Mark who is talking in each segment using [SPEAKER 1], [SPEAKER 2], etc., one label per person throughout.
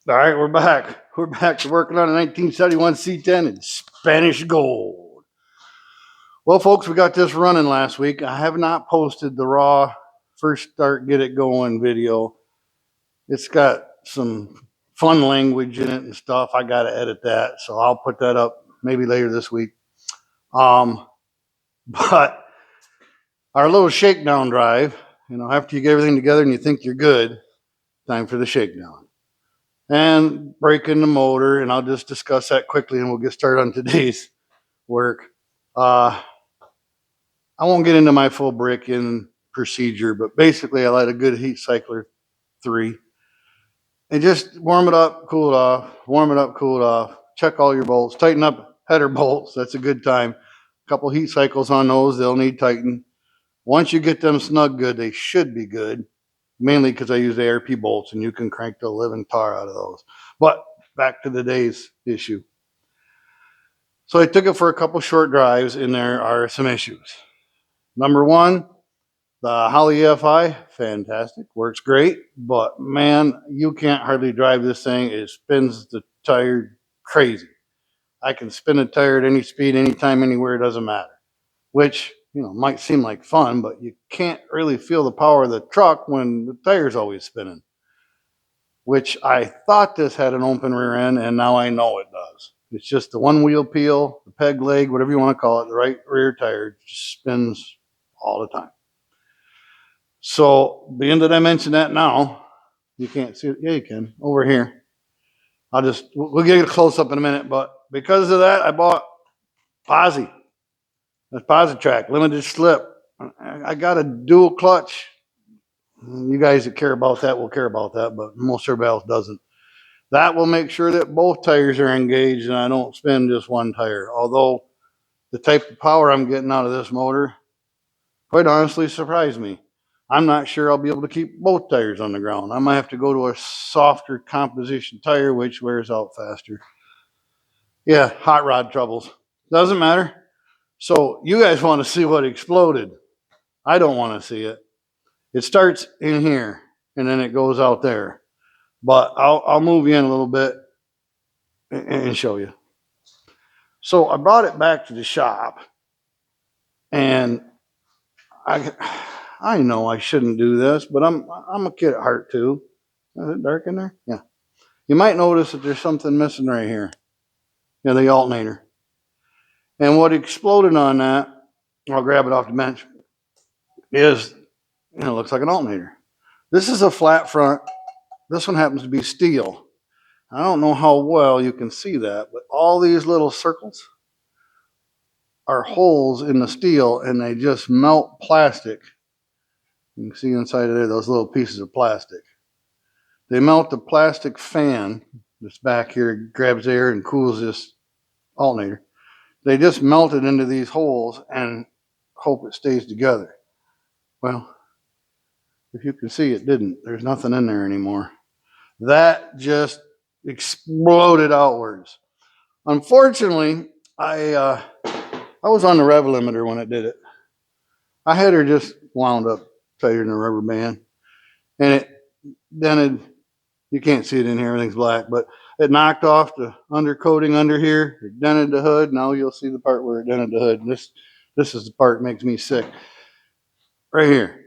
[SPEAKER 1] All right, we're back. We're back to working on a 1971 C10 in Spanish gold. Well, folks, we got this running last week. I have not posted the raw first start, get it going video. It's got some fun language in it and stuff. I got to edit that, so I'll put that up maybe later this week. Um, but our little shakedown drive, after you get everything together and you think you're good, time for the shakedown and breaking the motor. And I'll just discuss that quickly and we'll get started on today's work. I won't get into my full break-in procedure, but basically I like a good heat cycler 3 and just warm it up, cool it off, warm it up, cool it off, check all your bolts, tighten up header bolts. That's a good time. A couple heat cycles on those, they'll need tighten. Once you get them snug good, they should be good, mainly because I use ARP bolts and you can crank the living tar out of those. But back to today's issue. So I took it for a couple short drives and there are some issues. Number one, the Holley FI, fantastic, works great, but man, you can't hardly drive this thing. It spins the tire crazy. I can spin a tire at any speed, anytime, anywhere, it doesn't matter. Which, might seem like fun, but you can't really feel the power of the truck when the tire's always spinning. Which I thought this had an open rear end, and now I know it does. It's just the one wheel peel, the peg leg, whatever you want to call it, the right rear tire just spins all the time. So being that I mentioned that now, you can't see it. Yeah, you can over here. We'll get a close up in a minute, but because of that, I bought Posi. That's Positrack, limited slip. I got a dual clutch. You guys that care about that will care about that, but most everybody else doesn't. That will make sure that both tires are engaged and I don't spin just one tire. Although the type of power I'm getting out of this motor, quite honestly, surprised me. I'm not sure I'll be able to keep both tires on the ground. I might have to go to a softer composition tire, which wears out faster. Yeah, hot rod troubles. Doesn't matter. So you guys want to see what exploded. I don't want to see it. It starts in here and then it goes out there. But I'll move you in a little bit and show you. So I brought it back to the shop and I know I shouldn't do this, but I'm a kid at heart too. Is it dark in there? Yeah. You might notice that there's something missing right here. Yeah, the alternator. And what exploded on that, I'll grab it off the bench, is, it looks like an alternator. This is a flat front. This one happens to be steel. I don't know how well you can see that, but all these little circles are holes in the steel and they just melt plastic. You can see inside of there those little pieces of plastic. They melt the plastic fan that's back here, grabs air and cools this alternator. They just melt it into these holes and hope it stays together. Well, if you can see, it didn't. There's nothing in there anymore. That just exploded outwards. Unfortunately, I was on the rev limiter when it did it. I had her just wound up tighter than a rubber band, and it dented. You can't see it in here; everything's black, but it knocked off the undercoating under here. It dented the hood. Now you'll see the part where it dented the hood. This is the part that makes me sick. Right here.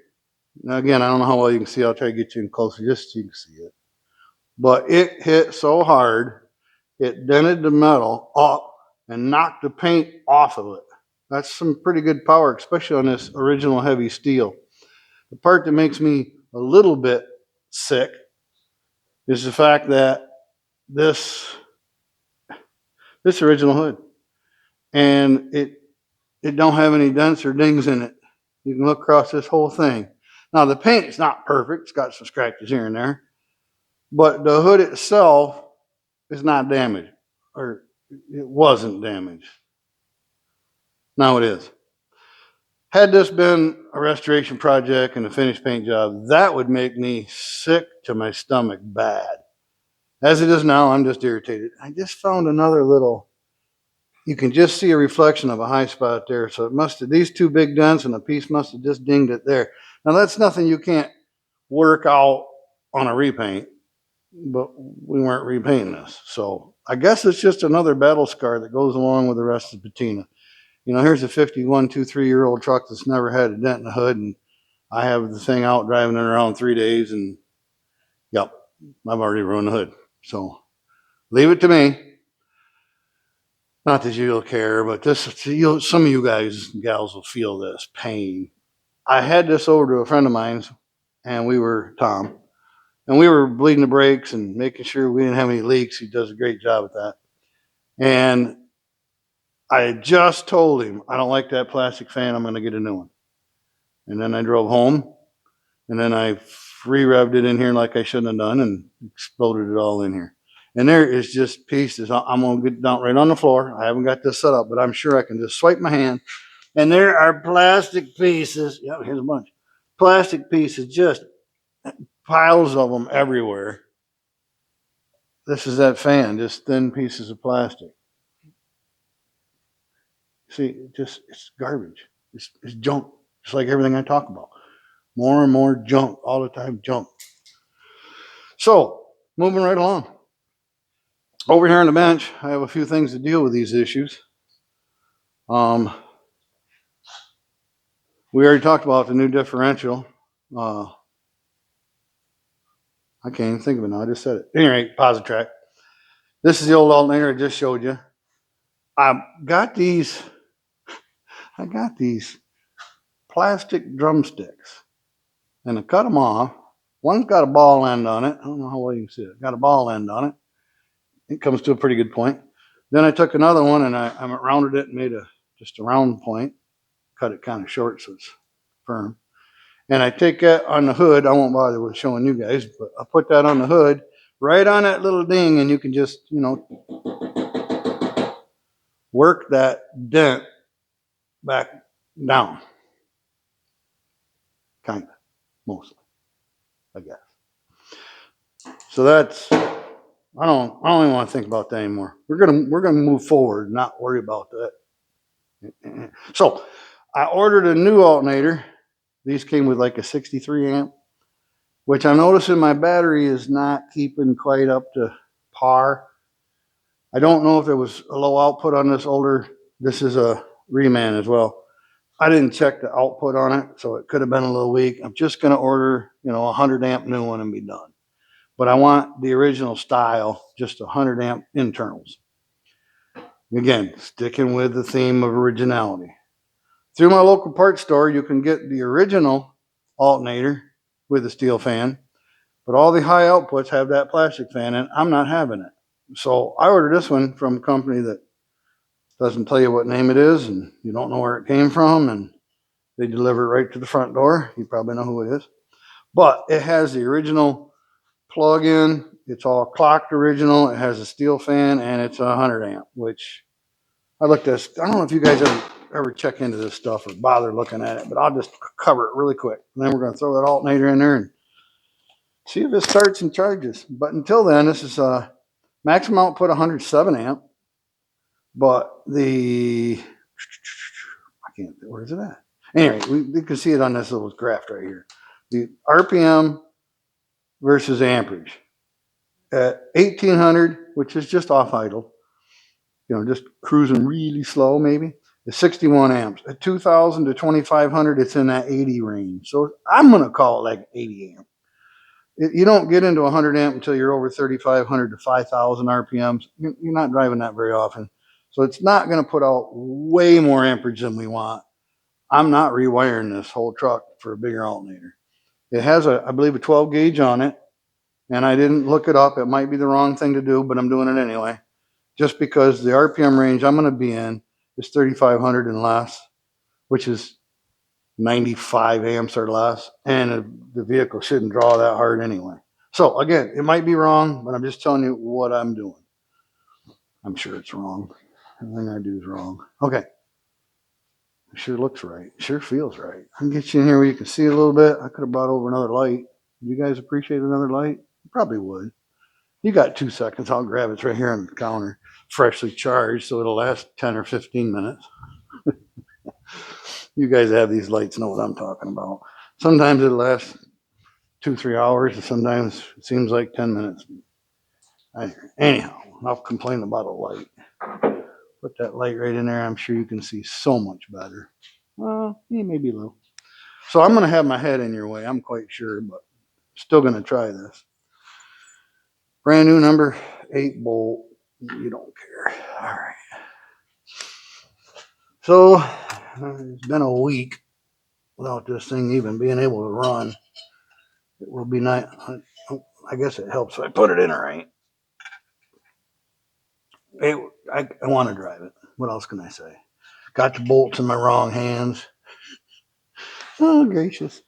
[SPEAKER 1] Now again, I don't know how well you can see. I'll try to get you in closer just so you can see it. But it hit so hard, it dented the metal up and knocked the paint off of it. That's some pretty good power, especially on this original heavy steel. The part that makes me a little bit sick is the fact that this original hood, and it don't have any dents or dings in it. You can look across this whole thing. Now the paint is not perfect. It's got some scratches here and there, but the hood itself is not damaged, or it wasn't damaged. Now it is. Had this been a restoration project and a finished paint job, that would make me sick to my stomach bad. As it is now, I'm just irritated. I just found another little, you can just see a reflection of a high spot there. So it must have, these two big dents and a piece must have just dinged it there. Now that's nothing you can't work out on a repaint. but we weren't repainting this. So I guess it's just another battle scar that goes along with the rest of the patina. You know, here's a 51, 3-year-old truck that's never had a dent in the hood, and I have the thing out driving it around 3 days, and yep, I've already ruined the hood. So leave it to me. Not that you'll care, but some of you guys, gals, will feel this pain. I had this over to a friend of mine's, and Tom, and we were bleeding the brakes and making sure we didn't have any leaks. He does a great job at that. And I just told him, I don't like that plastic fan. I'm going to get a new one. And then I drove home, and then I re-revved it in here like I shouldn't have done and exploded it all in here. And there is just pieces. I'm going to get down right on the floor. I haven't got this set up, but I'm sure I can just swipe my hand. And there are plastic pieces. Yeah, here's a bunch. Plastic pieces, just piles of them everywhere. This is that fan, just thin pieces of plastic. See, it's garbage. It's junk, just like everything I talk about. More and more junk, all the time junk. So, moving right along. Over here on the bench, I have a few things to deal with these issues. We already talked about the new differential. I can't even think of it now. I just said it. Anyway, Positrack. This is the old alternator I just showed you. I got these plastic drumsticks, and I cut them off. One's got a ball end on it. I don't know how well you can see it. Got a ball end on it. It comes to a pretty good point. Then I took another one and I rounded it and made just a round point. Cut it kind of short so it's firm. And I take that on the hood. I won't bother with showing you guys, but I put that on the hood, right on that little ding, and you can just, work that dent back down. Kind of, mostly, I guess. So that's, I don't even want to think about that anymore. We're gonna move forward, not worry about that. So I ordered a new alternator. These came with like a 63 amp, which I'm noticing my battery is not keeping quite up to par. I don't know if there was a low output on this older. This is a reman as well. I didn't check the output on it, so it could have been a little weak. I'm just going to order, a 100 amp new one and be done. But I want the original style, just 100 amp internals. Again, sticking with the theme of originality. Through my local parts store, you can get the original alternator with the steel fan, but all the high outputs have that plastic fan, and I'm not having it. So I ordered this one from a company that doesn't tell you what name it is, and you don't know where it came from, and they deliver it right to the front door. You probably know who it is. But it has the original plug-in. It's all clocked original. It has a steel fan, and it's 100 amp, which I looked at. I don't know if you guys ever check into this stuff or bother looking at it, but I'll just cover it really quick. And then we're going to throw that alternator in there and see if it starts and charges. But until then, this is maximum output 107 amp. But where is it at? Anyway, we can see it on this little graph right here. The RPM versus amperage. At 1800, which is just off idle, just cruising really slow maybe, it's 61 amps. At 2000 to 2500, it's in that 80 range. So I'm going to call it like 80 amp. You don't get into 100 amp until you're over 3,500 to 5,000 RPMs. You're not driving that very often. So it's not going to put out way more amperage than we want. I'm not rewiring this whole truck for a bigger alternator. It has I believe a 12 gauge on it, and I didn't look it up. It might be the wrong thing to do, but I'm doing it anyway. Just because the RPM range I'm going to be in is 3,500 and less, which is 95 amps or less, and the vehicle shouldn't draw that hard anyway. So again, it might be wrong, but I'm just telling you what I'm doing. I'm sure it's wrong. Everything I do is wrong. Okay. It sure looks right. It sure feels right. I can get you in here where you can see it a little bit. I could have brought over another light. You guys appreciate another light? You probably would. You got 2 seconds. I'll grab it. It's right here on the counter, freshly charged, so it'll last 10 or 15 minutes. You guys have these lights, know what I'm talking about. Sometimes it'll last 2-3 hours, and sometimes it seems like 10 minutes. Anyhow, enough complaining about a light. Put that light right in there. I'm sure you can see so much better. Well, maybe a little. So I'm going to have my head in your way. I'm quite sure, but still going to try this. Brand new number 8 bolt. You don't care. All right. So it's been a week without this thing even being able to run. It will be nice. I guess it helps if I put it in right. I want to drive it. What else can I say? Got the bolts in my wrong hands. Oh, gracious.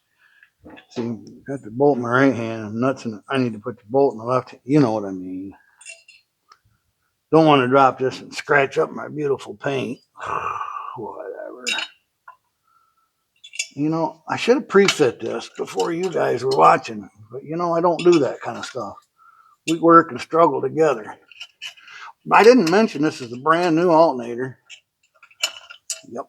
[SPEAKER 1] See, got the bolt in my right hand. I'm nuts, and I need to put the bolt in the left hand. You know what I mean. Don't want to drop this and scratch up my beautiful paint. Whatever. You know, I should have pre-fit this before you guys were watching. But, you know, I don't do that kind of stuff. We work and struggle together. I didn't mention this is a brand new alternator. Yep.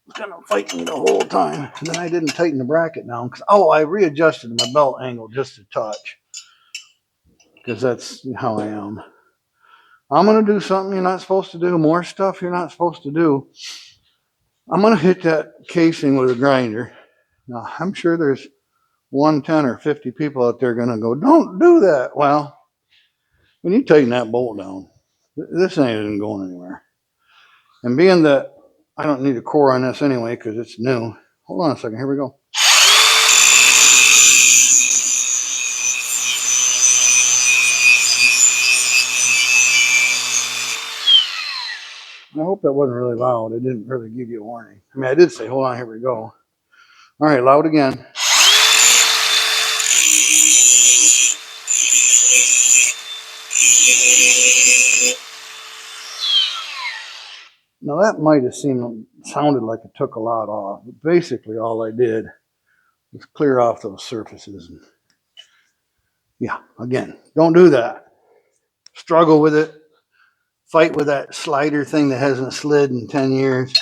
[SPEAKER 1] It's going to fight me the whole time. And then I didn't tighten the bracket down. Because I readjusted my belt angle just a touch. Because that's how I am. I'm going to do something you're not supposed to do. More stuff you're not supposed to do. I'm going to hit that casing with a grinder. Now, I'm sure there's 10 or 50 people out there going to go, don't do that. Well, when you tighten that bolt down, this ain't even going anywhere. And being that I don't need a core on this anyway because it's new. Hold on a second. Here we go. I hope that wasn't really loud. It didn't really give you a warning. I mean, I did say, hold on, here we go. All right, loud again. Now that might have sounded like it took a lot off. But basically, all I did was clear off those surfaces. And yeah, again, don't do that. Struggle with it. Fight with that slider thing that hasn't slid in 10 years.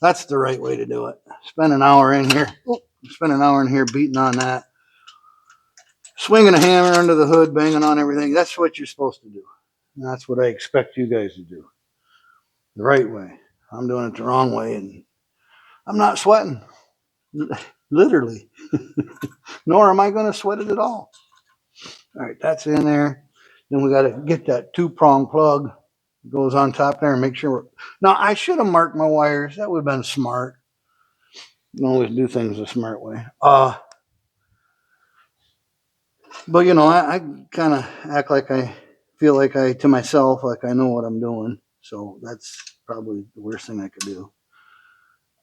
[SPEAKER 1] That's the right way to do it. Spend an hour in here. Spend an hour in here beating on that. Swinging a hammer under the hood, banging on everything. That's what you're supposed to do. And that's what I expect you guys to do. The right way. I'm doing it the wrong way, and I'm not sweating. Literally. Nor am I going to sweat it at all. All right, that's in there. Then we got to get that 2-prong plug. It goes on top there and make sure. Now, I should have marked my wires. That would have been smart. You always do things the smart way. But, you know, I kind of act like I feel like to myself, like I know what I'm doing. So that's probably the worst thing I could do.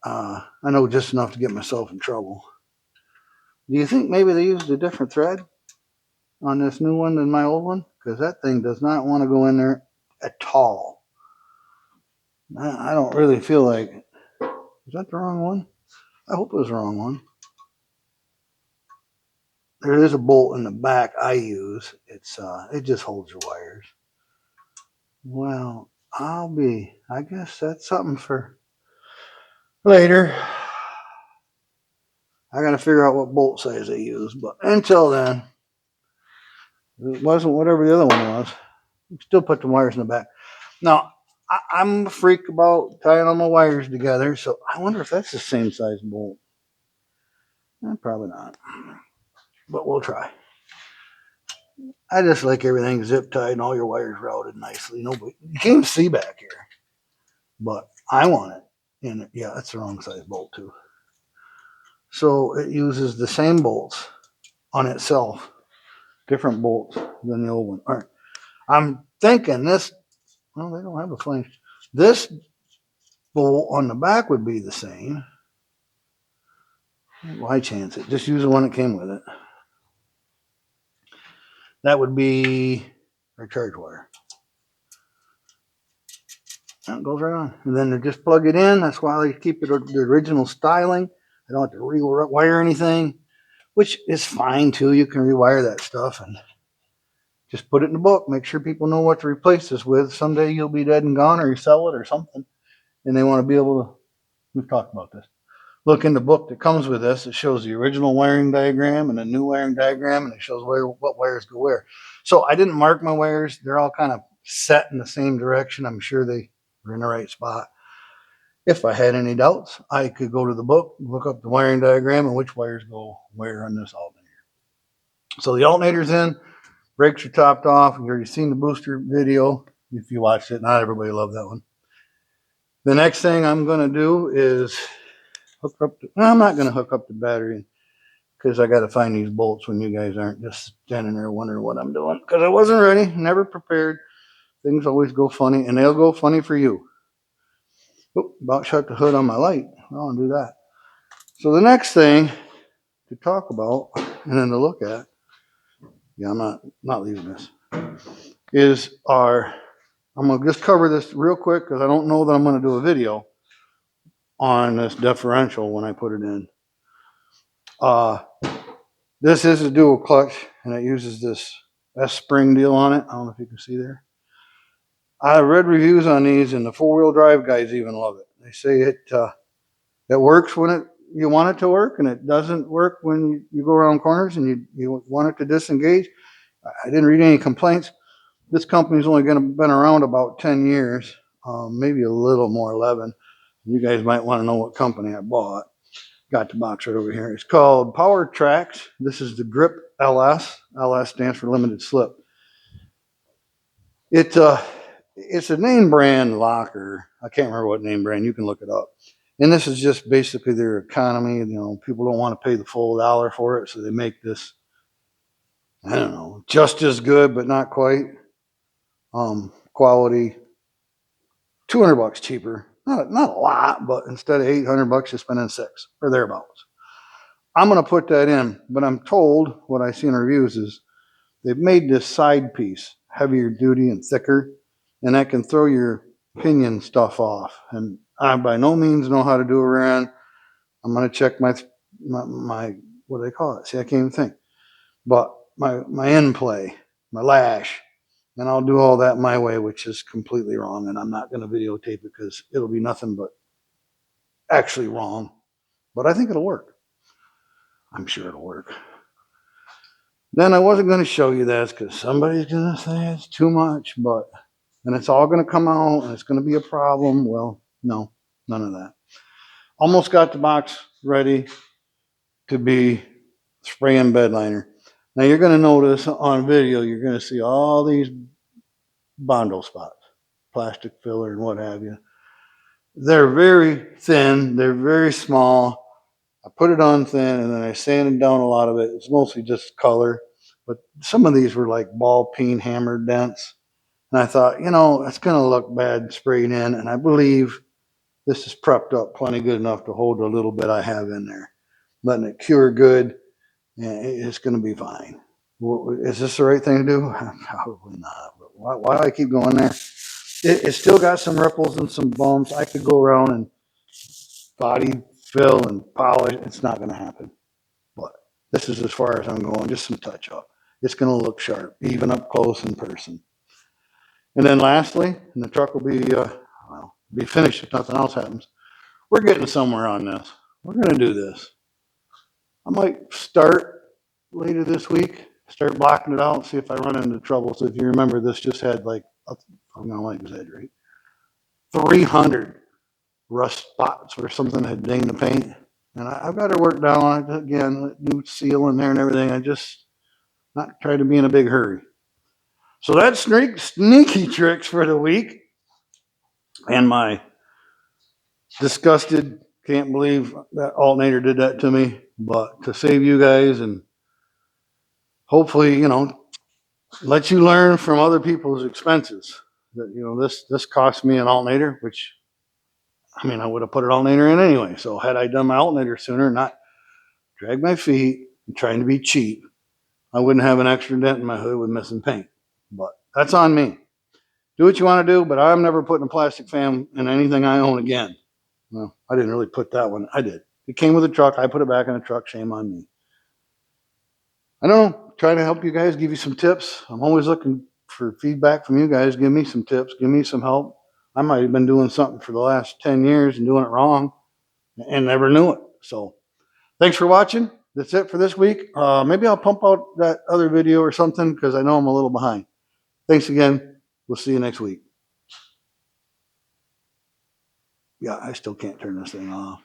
[SPEAKER 1] I know just enough to get myself in trouble. Do you think maybe they used a different thread on this new one than my old one? Because that thing does not want to go in there at all. I don't really feel like it. Is that the wrong one? I hope it was the wrong one. There is a bolt in the back I use. It just holds your wires. Well, I guess that's something for later. I got to figure out what bolt size I use. But until then, it wasn't whatever the other one was. Still put the wires in the back. Now, I'm a freak about tying all my wires together, so I wonder if that's the same size bolt. Probably not, but we'll try. I just like everything zip tied and all your wires routed nicely. But you can't see back here, but I want it. And yeah, that's the wrong size bolt too. So it uses the same bolts on itself, different bolts than the old one. All right, I'm thinking this. Well, they don't have a flange. This bolt on the back would be the same. Why chance it? Just use the one that came with it. That would be our charge wire. That goes right on. And then just plug it in. That's why I keep it the original styling. I don't have to rewire anything, which is fine too. You can rewire that stuff and just put it in the book. Make sure people know what to replace this with. Someday you'll be dead and gone, or you sell it or something. And they want to be able to, we've talked about this. look in the book that comes with this. It shows the original wiring diagram and a new wiring diagram, and it shows what wires go where. So I didn't mark my wires. They're all kind of set in the same direction. I'm sure they were in the right spot. If I had any doubts, I could go to the book, look up the wiring diagram and which wires go where on this alternator. So the alternator's in, brakes are topped off. You've already seen the booster video. If you watched it, not everybody loved that one. The next thing I'm going to do is hook up. I'm not going to hook up the battery because I got to find these bolts when you guys aren't just standing there wondering what I'm doing. Because I wasn't ready, never prepared. Things always go funny, and they'll go funny for you. Oop, about shut the hood on my light. I'll do that. So the next thing to talk about and then to look at, yeah, I'm not leaving this, is I'm going to just cover this real quick because I don't know that I'm going to do a video on this differential when I put it in. This is a dual clutch, and it uses this S-spring deal on it. I don't know if you can see there. I read reviews on these, and the four-wheel drive guys even love it. They say it works when you want it to work, and it doesn't work when you go around corners and you want it to disengage. I didn't read any complaints. This company's only been around about 10 years, maybe a little more, 11. You guys might want to know what company I bought. Got the box right over here. It's called Power Tracks. This is the Grip LS. LS stands for limited slip. It's a name brand locker. I can't remember what name brand. You can look it up. And this is just basically their economy. You know, people don't want to pay the full $1 for it, so they make this, I don't know, just as good but not quite. Quality, $200 cheaper. Not a lot, but instead of $800, you're spending $600 or thereabouts. I'm going to put that in, but I'm told what I see in reviews is they've made this side piece heavier duty and thicker, and that can throw your pinion stuff off. And I by no means know how to do a rear end. I'm going to check my what do they call it? See, I can't even think. But my end play, my lash, and I'll do all that my way, which is completely wrong. And I'm not going to videotape it because it'll be nothing but actually wrong. But I think it'll work. I'm sure it'll work. Then I wasn't going to show you this because somebody's going to say it's too much, and it's all going to come out and it's going to be a problem. Well, no, none of that. Almost got the box ready to be spray and bed liner. Now you're going to notice on video, you're going to see all these Bondo spots, plastic filler and what have you. They're very thin. They're very small. I put it on thin and then I sanded down a lot of it. It's mostly just color, but some of these were like ball peen hammer dents. And I thought, it's going to look bad sprayed in. And I believe this is prepped up plenty good enough to hold the little bit I have in there. Letting it cure good, and it's going to be fine. Is this the right thing to do? Probably not. But why do I keep going there? It's still got some ripples and some bumps. I could go around and body fill and polish. It's not going to happen. But this is as far as I'm going, just some touch up. It's going to look sharp, even up close in person. And then lastly, and the truck will be finished if nothing else happens. We're getting somewhere on this. We're going to do this. I might start later this week, start blocking it out, see if I run into trouble. So if you remember, this just had I'm going to exaggerate, 300 rust spots where something had dinged the paint. And I've got to work down on it again, new seal in there and everything. I just not try to be in a big hurry. So that's sneaky tricks for the week. And my disgusted, can't believe that alternator did that to me. But to save you guys and hopefully, let you learn from other people's expenses. That, this cost me an alternator, which, I would have put an alternator in anyway. So had I done my alternator sooner, not drag my feet and trying to be cheap, I wouldn't have an extra dent in my hood with missing paint. But that's on me. Do what you want to do, but I'm never putting a plastic fan in anything I own again. Well, I didn't really put that one. I did. It came with a truck. I put it back in the truck. Shame on me. I don't know. Trying to help you guys, give you some tips. I'm always looking for feedback from you guys. Give me some tips. Give me some help. I might have been doing something for the last 10 years and doing it wrong and never knew it. So thanks for watching. That's it for this week. Maybe I'll pump out that other video or something because I know I'm a little behind. Thanks again. We'll see you next week. Yeah, I still can't turn this thing off.